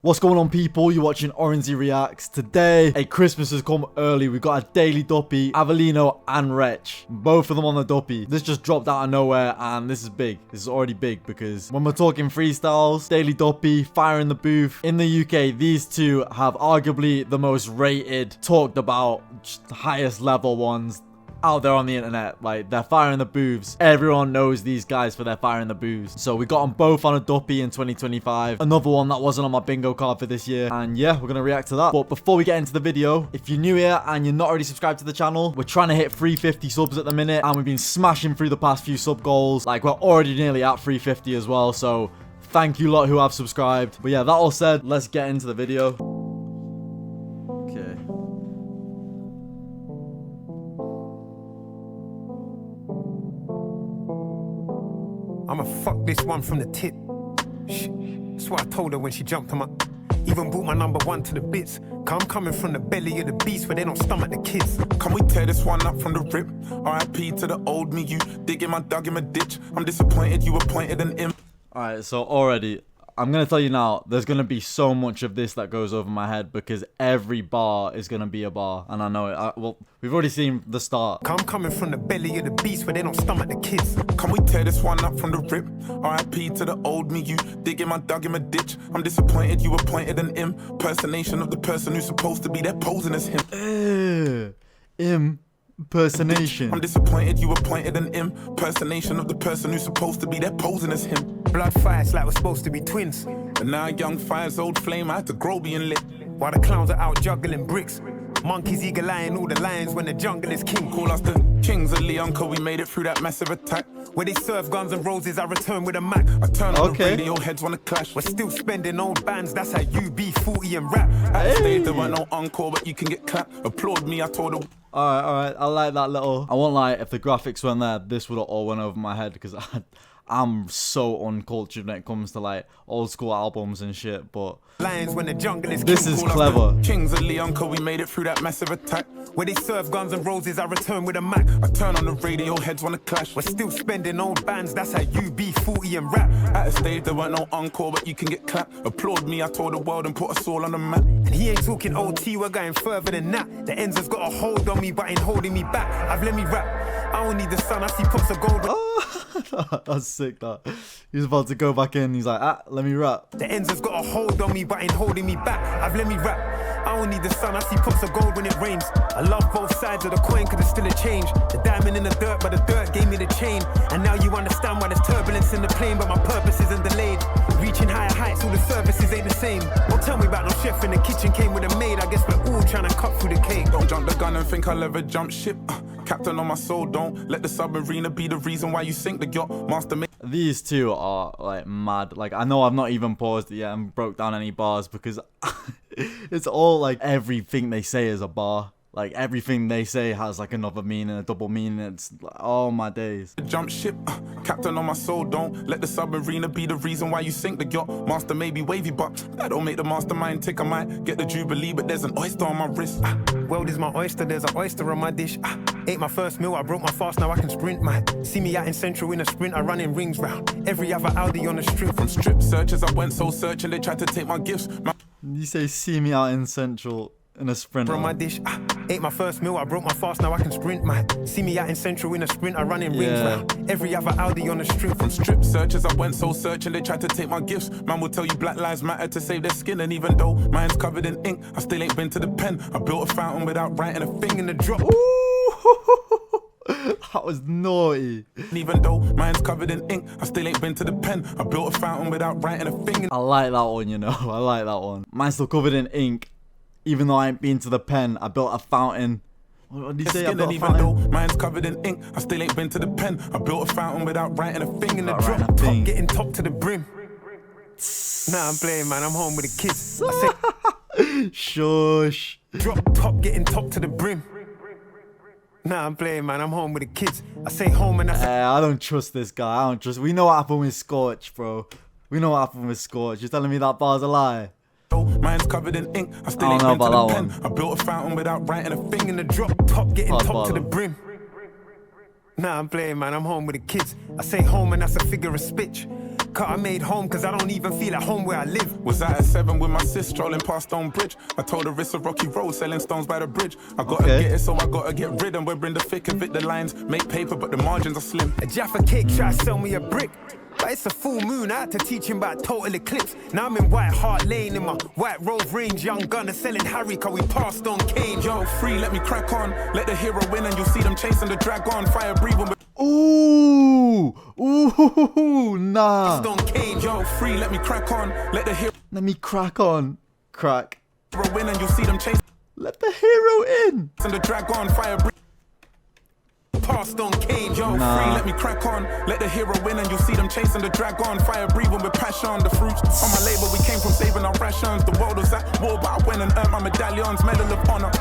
What's going on, people? You're watching ORANZY Reacts. Today, a Christmas has come early. We've got a daily Duppy, Avelino and Wretch. Both of them on the Duppy. This just dropped out of nowhere, and this is big. This is already big because when we're talking freestyles, daily Duppy, Fire in the Booth, in the UK, these two have arguably the most rated, talked about, just the highest level ones out there on the internet. Like, they're Fire in the Booths. Everyone knows these guys for their Fire in the Booths. So we got them both on a Duppy in 2025. Another one that wasn't on my bingo card for this year. And yeah, we're gonna react to that. But before we get into the video, if you're new here and you're not already subscribed to the channel, we're trying to hit 350 subs at the minute, and we've been smashing through the past few sub goals. Like, we're already nearly at 350 as well. So thank you lot who have subscribed. But yeah, that all said, let's get into the video. Okay. I'ma fuck this one from the tip. Shh. That's what I told her when she jumped on my... Even brought my #1 to the bits. Cause I'm coming from the belly of the beast where they don't stomach the kids. Can we tear this one up from the rip? R.I.P. to the old me, you digging my dug in my ditch. I'm disappointed you appointed an imp. Alright, so already, I'm going to tell you now, there's going to be so much of this that goes over my head because every bar is going to be a bar. And I know it. Well, we've already seen the start. Cause I'm coming from the belly of the beast where they don't stomach the kids. Can we tear this one up from the rip? R.I.P. to the old me, you digging my dug in my ditch. I'm disappointed you appointed an impersonation of the person who's supposed to be there posing as him. Impersonation. I'm disappointed you appointed an impersonation of the person who's supposed to be there posing as him. Blood fights like we're supposed to be twins. And now young fire's old flame, I had to grow being lit. While the clowns are out juggling bricks. Monkeys eagle-eyeing all the lions when the jungle is king. Call us the kings of Leon, cause we made it through that massive attack. Where they serve guns and roses, I return with a Mac. I turn on the radio, heads wanna clash. We're still spending old bands, that's how you be 40 and rap. At the stage there weren't no encore, but you can get clapped. Applaud me, I told her. Alright, I like that little... I won't lie, if the graphics weren't there, this would have all went over my head because I'm so uncultured when it comes to like old school albums and shit, but lions when the jungle is this is clever. Kings of Leon, cause we made it through that massive attack. Where they serve guns and roses, I return with a Mac. I turn on the radio, heads wanna clash. We're still spending old bands, that's how you be 40 and rap. At a stage there weren't no encore, but you can get clapped. Applaud me, I told the world and put us all on the map. And he ain't talking OT, we're going further than that. The ends has got a hold on me, but ain't holding me back. I've let me rap. I don't need the sun, I see pots of gold. That's sick, that. He's about to go back in, he's like, let me rap. The ends has got a hold on me, but ain't holding me back. I've let me rap. I don't need the sun, I see pots of gold when it rains. I love both sides of the coin, cause it's still a change. The diamond in the dirt, but the dirt gave me the chain. And now you understand why there's turbulence in the plane, but my purpose isn't delayed. Reaching higher heights, all the services ain't the same. Don't tell me about no chef in the kitchen, came with a maid. I guess we're all trying to cut through the cake. Don't jump the gun and think I'll ever jump ship. Captain on my soul, don't let the submariner be the reason why you sink the yacht. Master me. These two are like mad. Like, I know I've not even paused it yet and broke down any bars because it's all like everything they say is a bar. Like, everything they say has like another meaning, a double meaning. It's like, oh my days. Jump ship, captain on my soul, don't let the submariner be the reason why you sink the yacht. Master may be wavy, but that don't make the mastermind tick. I might get the jubilee, but there's an oyster on my wrist. World is my oyster, there's an oyster on my dish. Ate my first meal, I broke my fast, now I can sprint. See me out in Central in a sprint, I run in rings round every other Audi on the strip. From strip searchers, I went soul searching, they tried to take my gifts. You say see me out in Central in a sprint. On my dish, ate my first meal, I broke my fast, now I can sprint. See me out in Central in a sprint, I run in rings round every other Audi on the strip. From strip searchers, I went soul searching, they tried to take my gifts. Man will tell you Black Lives Matter to save their skin, and even though mine's covered in ink, I still ain't been to the pen. I built a fountain without writing a thing in the drop. That was naughty. Even though mine's covered in ink, I still ain't been to the pen. I built a fountain without writing a thing. I like that one, you know. I like that one. Mine's still covered in ink. Even though I ain't been to the pen, I built a fountain. What did you say? And even though mine's covered in ink, I still ain't been to the pen. I built a fountain without writing a thing in the drop. Top, getting top to the brim. Nah, I'm playing, man. I'm home with the kids. I say, shush. Drop top, getting top to the brim. Nah, I'm playing, man. I'm home with the kids. I say home and I don't trust this guy. I don't trust. We know what happened with Scorch, bro. We know what happened with Scorch. You're telling me that bar's a lie? Mine's covered in ink. I still ain't been to the pen. I built a fountain without writing a thing in the drop. Top, getting top to the brim. Nah, I'm playing, man. I'm home with the kids. I say home and that's a figure of speech. Cut I made home, cause I don't even feel at home where I live. Was out at 7 with my sis strolling past Stone Bridge. I told her it's a rocky road, selling stones by the bridge. I gotta get it, so I gotta get rid. And we're in the thick of it. The lines make paper, but the margins are slim. A Jaffa cake try to sell me a brick. But it's a full moon, I had to teach him about total eclipse. Now I'm in White Hart Lane in my white Rove Range. Young gunner selling Harry, cause we passed on Kane. Yo, free, let me crack on. Let the hero win and you'll see them chasing the dragon. Fire breathing. Ooh, nah. On Kane. Yo, free, let me crack on. Let the hero. Let me crack on. Crack. Win and you'll see them chasing. Let the hero in. And the dragon, fire breathing. Passed on Kane. Yo, free, let me crack on. Let the hero win and you'll see them chasing the dragon. Fire breathing with passion. The fruits on my label, we came from saving our rations. The world was at war, but I went and earned my medallions. Medal of honor.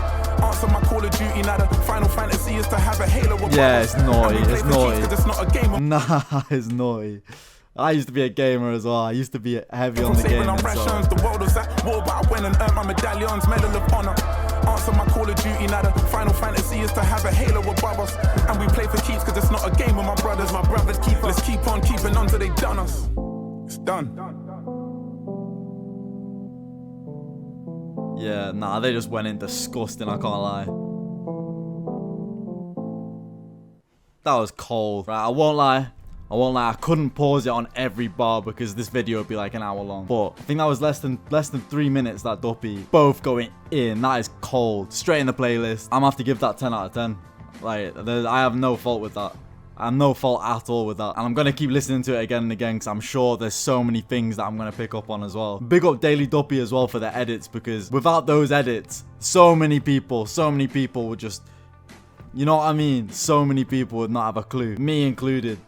Answer my Call of Duty. Now the final fantasy is to have a halo. Yeah, it's naughty. It's naughty. It's not a game. Nah, it's naughty. I used to be a gamer as well. I used to be heavy on the game. So. The world was at war, but I went and earned my medallions. Medal of honor. Answer my Call of Duty. Now the final fantasy is to have a halo above us. And we play for keeps because it's not a game with my brothers. My brothers keep us. Let's keep on keeping on till they done us. It's done. Yeah, nah, they just went in disgusting, I can't lie. That was cold. Right, I won't lie, I couldn't pause it on every bar because this video would be like an hour long. But I think that was less than 3 minutes, that Duppy. Both going in. That is cold. Straight in the playlist. I'm gonna have to give that 10 out of 10. Like, I have no fault with that. I have no fault at all with that. And I'm going to keep listening to it again and again because I'm sure there's so many things that I'm going to pick up on as well. Big up Daily Duppy as well for the edits, because without those edits, so many people would just... You know what I mean? So many people would not have a clue. Me included.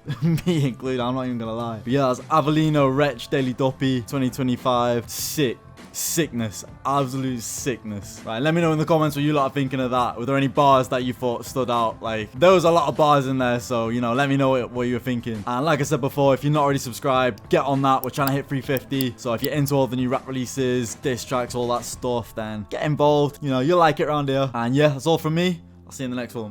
Me included. I'm not even going to lie. But yeah, that's Avelino Wretch, Daily Duppy, 2025. Sick. Sickness. Absolute sickness. Right, let me know in the comments what you lot are thinking of that. Were there any bars that you thought stood out? Like, there was a lot of bars in there, so, you know, let me know what you were thinking. And like I said before, if you're not already subscribed, get on that. We're trying to hit 350. So if you're into all the new rap releases, diss tracks, all that stuff, then get involved. You know, you'll like it around here. And yeah, that's all from me. I'll see you in the next one.